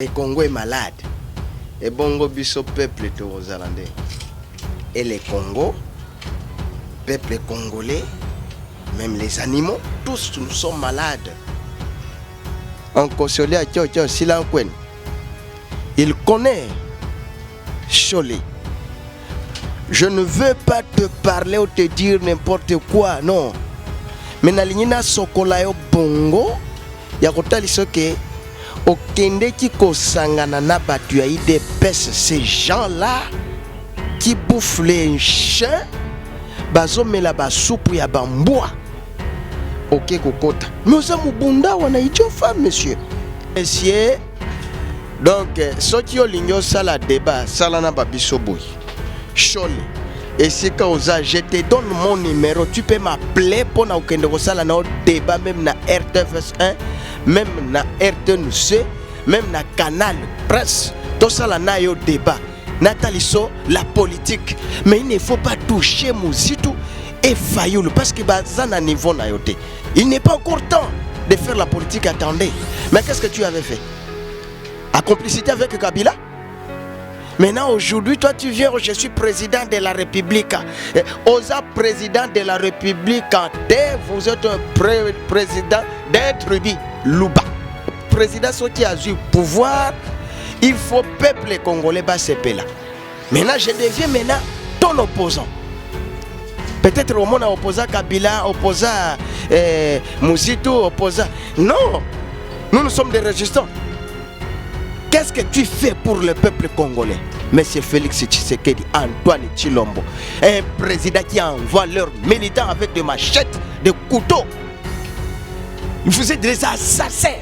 Le Congo est malade. Et bongo biso peuple tozalande. Et le Congo, peuple congolais, même les animaux, tous nous sommes malades. En consolé à Tio Silankwen. Il connaît Cholé. Je ne veux pas te parler ou te dire n'importe quoi, non. Mais na sokola yo bongo, ya kotali soke okende ki kosangana na batu ya IDPS, ces gens-là qui bouffent les chiens, bazomela ba soupe ya bamboa. Ok kokota. Mais oza mubunda wana idiot femme monsieur. Monsieur, donc soki olingo sala débat, sala na babiso boy. Cholé. Et c'est quand je te donne mon numéro, tu peux m'appeler pour na okende kosala na débat même na RTFS 1, même na RTNC, même na Canal Presse. Tout ça là na yo débat. Nataliso la politique, mais il ne faut pas toucher Mouzitou et Fayoulou parce que bazana niveau na yote. Il n'est pas encore temps de faire la politique, attendez. Mais qu'est-ce que tu avais fait? À complicité avec Kabila? Maintenant, aujourd'hui, toi, tu viens, je suis président de la République. Osa président de la République, vous êtes un président d'un tribu, Louba. Président qui a eu pouvoir, il faut peuple congolais bas ce là. Maintenant, je deviens maintenant ton opposant. Peut-être au monde opposant Kabila, opposant Mouzitou, opposant. Non, nous sommes des résistants. Qu'est-ce que tu fais pour le peuple congolais? Monsieur Félix Tshisekedi, Antoine Tshilombo, un président qui envoie leurs militants avec des machettes, des couteaux. Vous êtes des assassins.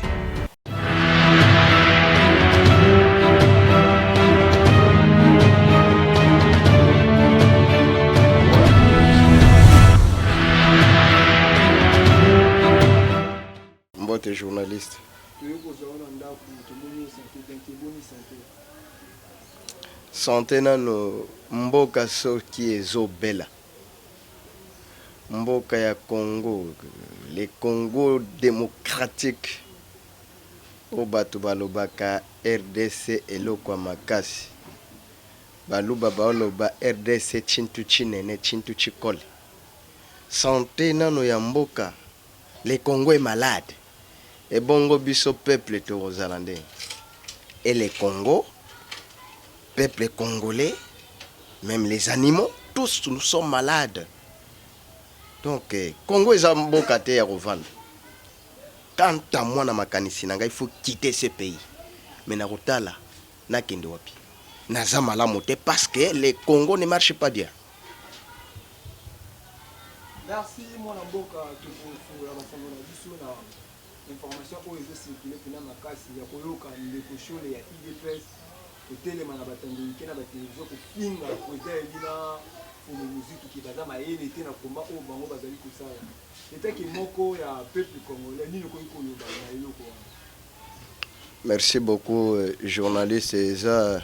Moi, tu es journaliste. Santé nano mboka soki ezobela. Mboka ya Congo, le Congo démocratique. Obatu balobaka RDC eloko makasi. Baluba baoloba RDC chintu chinene chintu chikole. Santé nano ya mboka, le Congo est malade. Et bongo biso peuple tozalande. Et le Congo, peuple congolais, même les animaux, tous nous sommes malades. Donc, Congo est un bon côté à revendre. Quant à moi, il faut quitter ce pays. Mais na rotala, na kende wapi. Na zamala moté parce que le Congo ne marche pas bien. Merci, mon amboka, pour la information où ils ont circulé pendant ma casse. Il y a Koyoka, les cochons, il y a IDPS. Hôtel Manabatandi, qui n'a pas été pour finir, pour aider pour le musique qui va dans ma haine était dans le combat au Bango Bazali Koussa. C'était que Moko, il y a un peuple congolais, ni le Koyo. Merci beaucoup, journaliste. Ce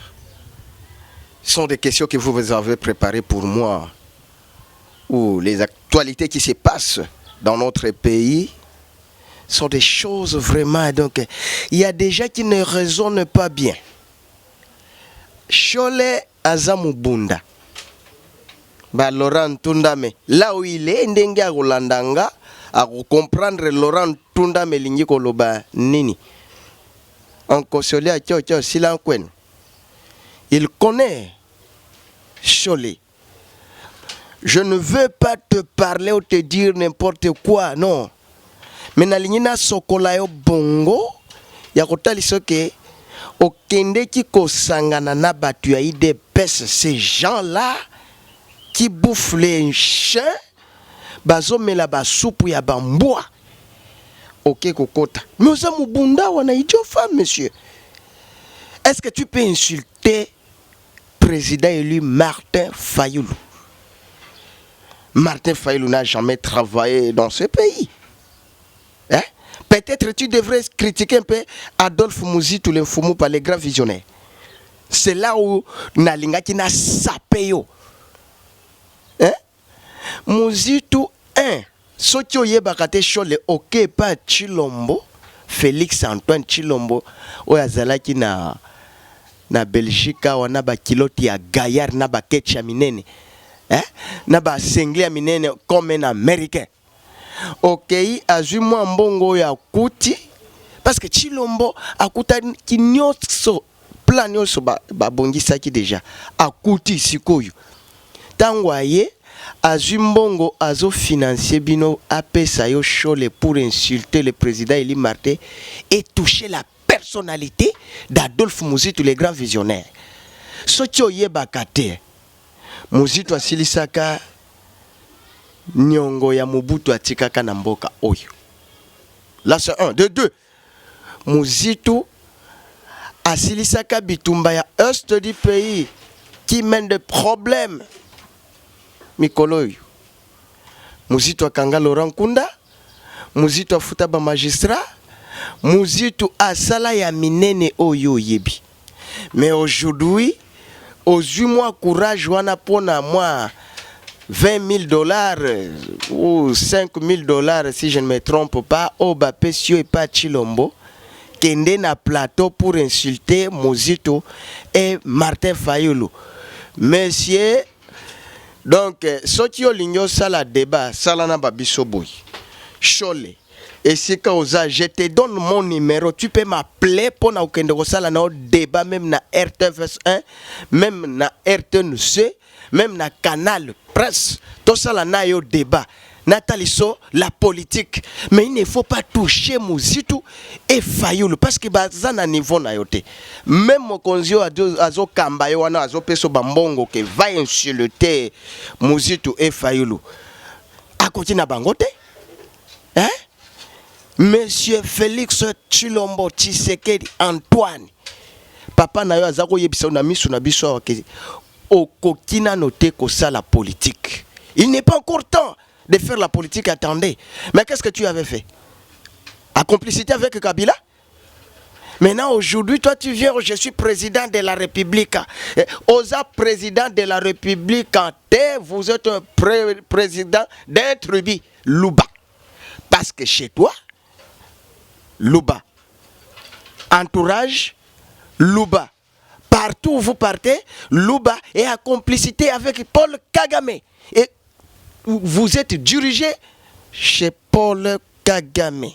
sont des questions que vous avez préparées pour moi, où les actualités qui se passent dans notre pays sont des choses vraiment. Donc, il y a des gens qui ne raisonnent pas bien. Cholé Azamubunda. Ba Laurent Tundame. Là où il est, ndenge a Rolandanga, à comprendre Laurent Tundame lingi koloba nini. En consolé à Tio Silankwen. Il connaît Cholé. Je ne veux pas te parler ou te dire n'importe quoi, non. Mais na sokola yo bongo, ya kotali soke okende ki kosangana na batu ya IDPS, ces gens-là qui bouffent les chiens, bazomela ba soupe ya bamboa. Ok kokota. Mais oza mubunda wana idiot femme monsieur. Est-ce que tu peux insulter président élu Martin Fayoulou? Martin Fayoulou n'a jamais travaillé dans ce pays. Hein? Peut-être tu devrais critiquer un peu Adolphe Mouzitou, le Foumou, par les grands visionnaires. C'est là où Nalinga qui n'a sapé yo. Hein? Mouzitou 1. Sotio yebakate chole ok pa Tshilombo. Félix Antoine Tshilombo oyo azalaki na Belgique wana ba kiloti ya gaillard na ba ketcha minene na ba sengle ya minene comme un américain. OK, azui mwa mbongo ya kuti parce que Tshilombo akuta nyonso plan nyonso ba bongisaki déjà akuti sikoyo. Tango aye azui mbongo azo financer bino apesa yo chole pour insulter le président Eli Martin et toucher la personnalité d'Adolphe Muzitu, le grand visionnaire. Socho yebaka te Muzitu asilisaka nyongo ya Mobutu atikaka na mboka oyo. Là c'est un. De deux, Muzitu asilisaka bitumba ya est du pays qui mène des problèmes. Mikolo oyo. Muzitu akanga Laurent Nkunda, Muzitu afuta ba magistrat, Muzitu asala ya minene oyo yebi. Mais aujourd'hui, ozui moi courage wana pona moi $20,000 ou $5,000 si je ne me trompe pas, au Bapesio et pas Tshilombo, kende na plateau pour insulter Muzitu et Martin Fayulu. Monsieur, donc, soki olingo sala débat, sala na babiso boy. Chole. Et c'est quand je te donne mon numéro, tu peux m'appeler pour na okende ko sala na débat même na RTVS1, même na RTNC, même na Canal Presse. Tout ça là na yo débat. Nataliso la politique, mais il ne faut pas toucher Muzitu et Fayulu parce que baza na niveau na yote. Même mokonzio azo kambayo wana azo peso bambongo que va insulter Muzitu et Fayulu. A côté na bangote? Hein? Monsieur Félix Tshilombo Tshisekedi Antoine. Papa na yo azako yebisa na misu na biso ke okokina noté ko ça la politique. Il n'est pas encore temps de faire la politique, attendez. Mais qu'est-ce que tu avais fait? À complicité avec Kabila? Maintenant, aujourd'hui, toi, tu viens, je suis président de la République. Osa président de la République, vous êtes un président d'un tribu, Luba. Parce que chez toi, Luba. Entourage, Luba. Partout où vous partez, Luba est à complicité avec Paul Kagame. Et vous êtes dirigé chez Paul Kagame.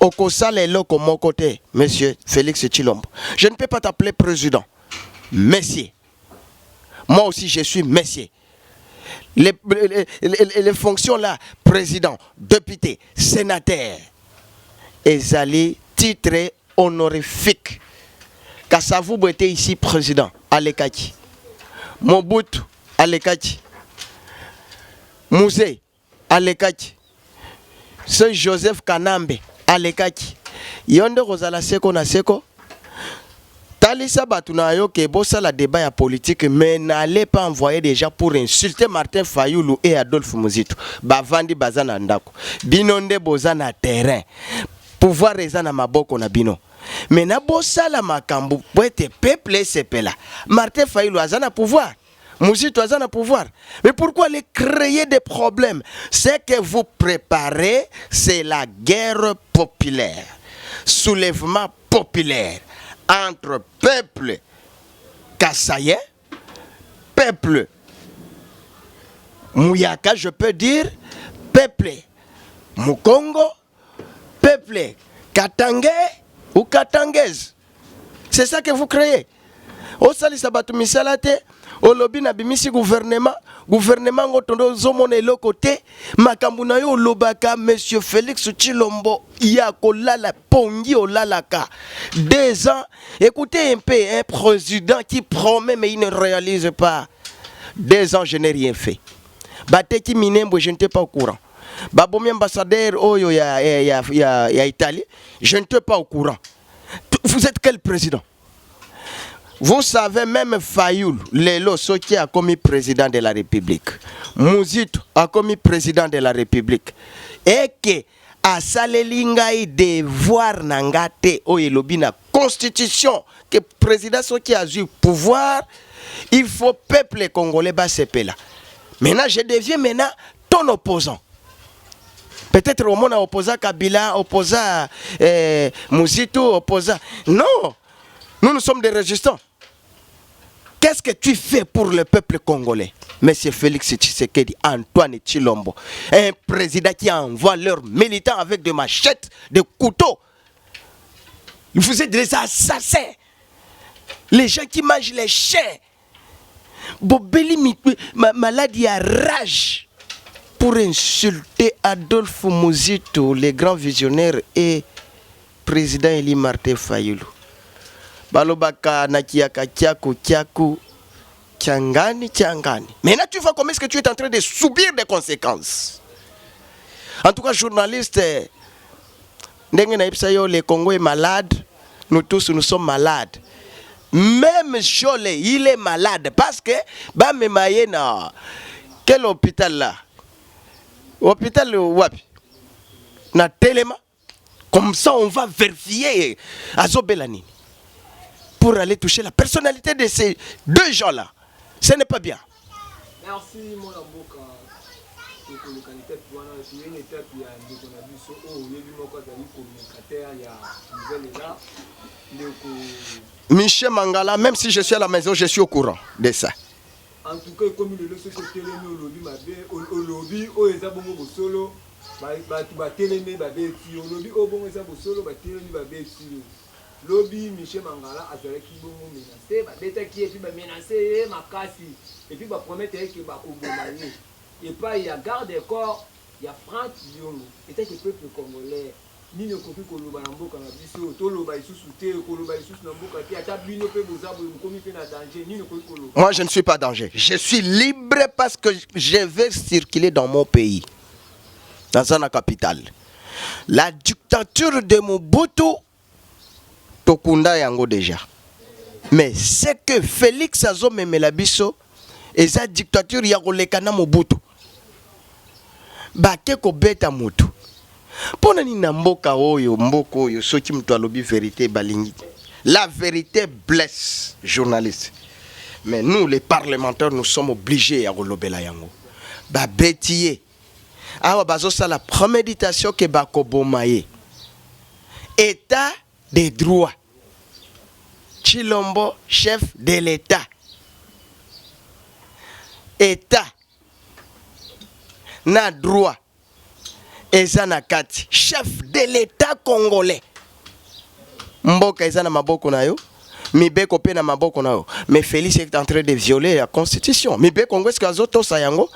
Okosale loko mon côté, monsieur Félix Tshilombo. Je ne peux pas t'appeler président. Messieurs. Moi aussi, je suis messieurs. Les fonctions là, président, député, sénateur, ezali titre honorifique. Kassavou était ici président, Alekaki. Mobutu, Alekaki. Mouzé, Alekaki. Ce Joseph Kanambe, Alekaki. Yonde Rosala Seko na Seko. Talisa Batuna yo ke bossa la débat ya politique, mais n'allez pas envoyer des gens pour insulter Martin Fayulu et Adolphe Muzitu. Bavandi bazana ndako. Binonde bozana terrain. Pouvoir ezana maboko na bino. Mais na bossa la makambu poete peuple sepela. Martin Fayulu azana pouvoir. Muzitu azana pouvoir. Mais pourquoi les créer des problèmes? C'est que vous préparez, c'est la guerre populaire. Soulèvement populaire entre peuple kassaïen, peuple Mouyaka, je peux dire, peuple Mukongo, peuple Katangais ou Katangaise. C'est ça que vous créez. Au sali sabatu misalate, au lobby na bimisi gouvernement ngotondo zomone le côté, makambuna yo lobaka monsieur Félix Tshilombo yako lala pongi o lalaka. 2 ans, écoutez un peu un président qui promet mais il ne réalise pas. 2 ans, je n'ai rien fait. Bateki Minembo, je n'étais pas au courant. Babomi ambassadeur Oyo ya Italie, je n'étais pas au courant. Vous êtes quel président? Vous savez, même Fayulu, Lelo Soki a commis président de la République. Muzitu a commis président de la République. Et que a salelingai devoir nangate oyelobi na constitution que président Soki a eu pouvoir, il faut peuple congolais bas sepela. Maintenant, je deviens maintenant ton opposant. Peut-être au monde opposant Kabila, opposant Mouzito, opposant. Non, nous sommes des résistants. Qu'est-ce que tu fais pour le peuple congolais? Monsieur Félix Tshisekedi, Antoine Tshilombo, un président qui envoie leurs militants avec des machettes, des couteaux. Vous êtes des assassins. Les gens qui mangent les chiens. Bobeli maladie à rage pour insulter Adolphe Mouzito, le grand visionnaire et président Eli Martin Fayulu. Balobaka nakiaka kiaku tiangani. Maintenant tu vois comment est-ce que tu es en train de subir des conséquences. En tout cas, journaliste, le Congo est malade, nous tous nous sommes malades. Même Cholet, il est malade parce que quel hôpital là? Hôpital Wapi? Na Téléma. Comme ça on va vérifier Azobelani pour aller toucher la personnalité de ces deux gens-là. Ce n'est pas bien. Merci mon amboka. Michel Mangala, même si je suis à la maison, je suis au courant de ça. En tout cas, comme le lobby au lobby, au Ezabongo solo, lobby Michel Mangala a fait qui bon menacé, qui est menacé, makasi, et puis promettre que et pas il y a garde des corps, il y a Franck Liongo, et que le peuple congolais. Moi je ne suis pas danger. Je suis libre parce que je vais circuler dans mon pays, dans la capitale. La dictature de Mobutu, Tokunda yango déjà. Mais c'est que Félix Azome Melabiso et sa dictature yagolekana Mobutu. Bakeko beta mutu. Pona ni na mboka oyo soki mtu alobi vérité balingi. La vérité blesse journaliste. Mais nous les parlementaires nous sommes obligés à relobela yango. Ba betiye. Awa bazo sa la préméditation ke bakobomaye. État des droits. Tshilombo chef de l'État. État na droit. Ezana Kati, chef de l'État congolais. Mboka ezana maboko na yo, mibeko pe na maboko na yo. Mais Félix est en train de violer la constitution. Mibeko Congo est-ce kazoto sayango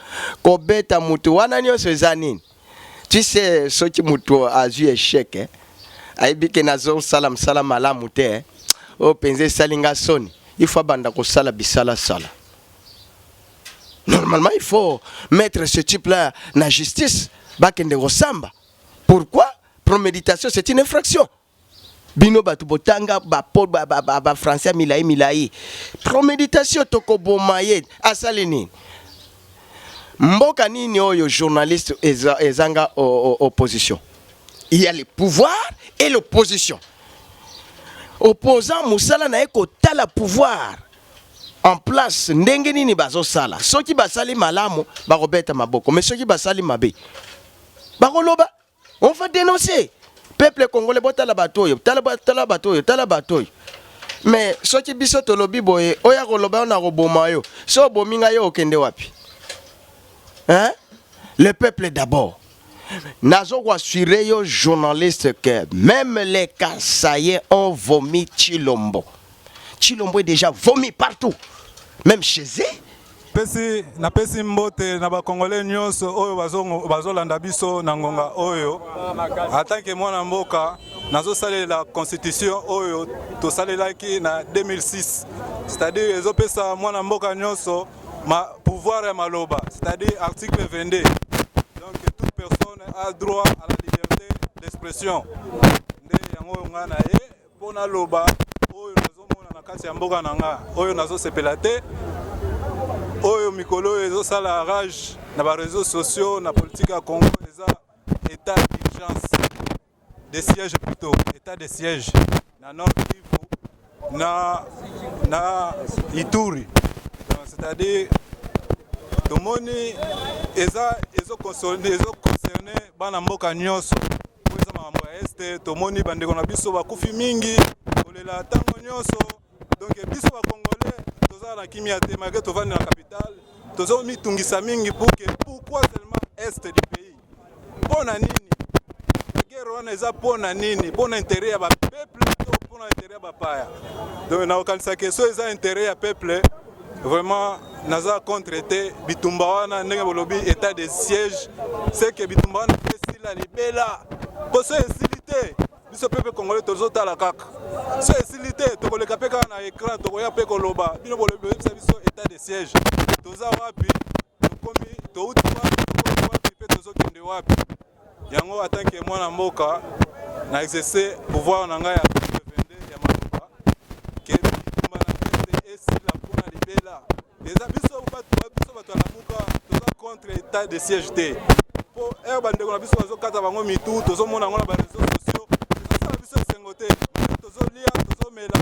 ko beta mutu wana nyonso ezanini. Tu sais ce qui mutu a eu échec hein. Aibi ke nazo salam malamu te hein. O penze salinga soni. Il faut banda ko sala bisala sala. Normalement, il faut mettre ce type-là dans la justice. Pourquoi? Préméditation, c'est une infraction. Bino batu botanga ba français milai. Préméditation toko bomaye asalini. Mboka nini oyo journaliste ezanga opposition. Il y a le pouvoir et l'opposition. Opposant musala na eko tala pouvoir. En place, ndenge nini bazo sala. Soki basali malamu, barobeta maboko. Mais soki basali mabe. Baroloba, on va dénoncer. Peuple congolais, tala batoyo, tala batoyo. Mais soki biso tolobi boye, oya roloba on a roboma yo. So bominga yo okende wapi. Hein? Le peuple d'abord. Nazo assuré yo journaliste que même les Kasaïens ont vomi Tshilombo. Tshilombo est déjà vomi partout, même chez eux. Na pesi mbote na ba congolais nyonso oyo bazolanda biso na ngonga oyo en tant que mwana mboka nazo saler la constitution oyo to salelaki na 2006, c'est-à-dire ezopesa mwana mboka nyonso ma pouvoir ya maloba, c'est-à-dire article 22. Donc toute personne a droit à la liberté d'expression. Nde yango ngana pona loba oyo nazomona na kati ya mboka nanga oyo nazo sepela te. Oyo mikolo ezo sala rage na ba réseaux sociaux na politique ya Congo eza état d'urgence de siège plutôt état de siège na Nord Kivu na Ituri, c'est-à-dire tomoni ezo concerné bana mboka nyonso oyo eza makambo ya este tomoni bandeko na biso bakufi mingi kolela ntango nyonso donc biso bakongolais tozala na kimia te malgré tovandi na capitale tozomitungisa mingi buke pourquoi seulement est du pays mpona nini guerre wana eza mpona nini mpona intérêt ya bapeuple to mpona intérêt ya bapaya donc nakokanisaka so eza intérêt ya peuple vraiment naza contre te bitumba wana ndenge bolobi état de siège c'est que bitumba wana esila libela po so esili te biso peuple congolais tozotala kaka so esili te tokoleka mpe kaka na écran tokoya mpe koloba bino bolobi boyebisa biso état de siège toza wapi tokomi touti wapi mpe tozokende wapi yango atanke mwana mboka na exercer pouvoir na ngai ya 2022 ya maloba ke bitumba na este esila mpona libela eza biso bato ya lamuka toza contre état de siège te mpo ere bandeko na biso bazokata bango mitu tozomona yango na bareseau sociaux ezosala biso esengo te tozolia tozomela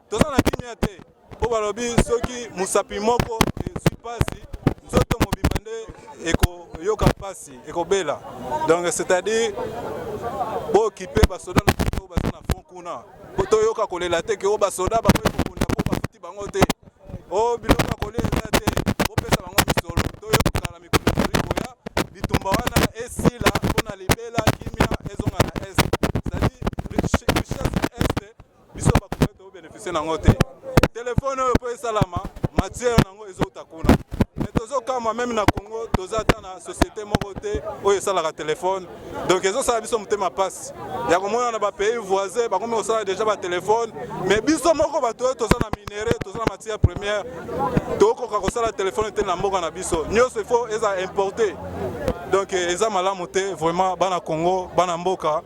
toza na kimia te mpo balobi soki mosapi moko ezwi mpasi nzoto mobimba nde ekoyoka mpasi ekobela donc c'est-à-dire bookipe basoda na biso baza na fond kuna mpo toyoka kolela te ke o basoda bakoki kokunda mpo bafuti bango te o biloko ya kolia eza te bopesa bango misolo toyoka na mikolo koya bitumba wana esila mpona libela kimia ezonga na est c'est-à-dire richesse est biso bakongolais tobénéficie nango te telefone oyo mpo esalama matière nango ezouta kuna mais tozokama meme na Congo toza ata na société moko te oyo esalaka telefone donc ezosala biso motema mpasi ya komona na bapays voisin bakomi kosala déjà batelefone mais biso moko bato oyo toza na minéré toza na matière première tokoka kosala telefone te na mboka na biso nyonso ifo eza importé donc eza malamu te vraiment bana Congo bana mboka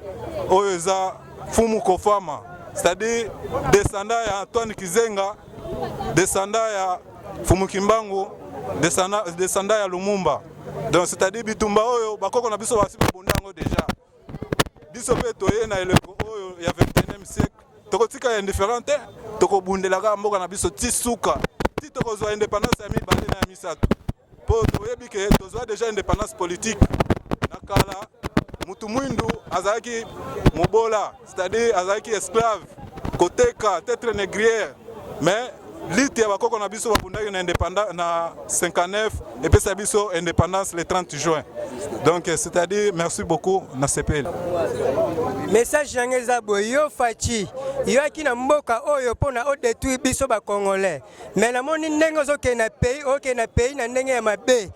oyo eza fumu kofama c'est-à-dire descendant ya Antoine Kizenga descendant ya Fumu Kimbangu descendant ya Lumumba donc c'est-à-dire bitumba oyo bakoko na biso basi babonda yango déjà biso pe toye na eleko oyo ya 21e siècle tokotika ya indifférent te tokobundelaka mboka na biso ti suka ti tokozwa indépendance ya mibale na ya misato mpo toyebi ke tozwa déjà indépendance politique na kala mutu mwindu azalaki mobola c'est-à-dire azalaki esclave koteka tetre négrière mais lite ya bakoko na biso babundaki na indépendance na 59 epesa biso indépendance le 30 juin donc c'est-à-dire merci beaucoup na sepeli message yango eza boye yo faci yoaki na mboka oyo mpona odétruire biso bakongolais mais namoni ndenge ozokende na pays na ndenge ya mabe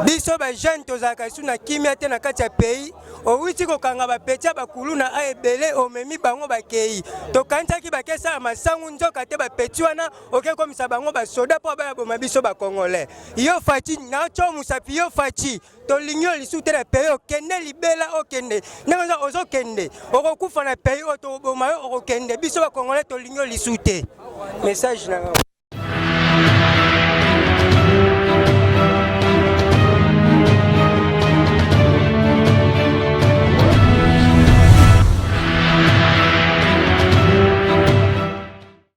biso bajeune tozalaka su na kimia te na kati ya pays owuti kokanga bapeti ya bakulu na a ebele omemi bango bakei tokanisaki bakesala masangu nzoka te bapeti wana okekomisa bango basoda mpo baya boma biso bakongolais yo faci natyo mosapi yo faci tolingi yo lisu te na pays okende libela okende ndenge ozokende okokufa na pays oyo toboma yo okokende biso bakongolais tolingi yo lisu te message na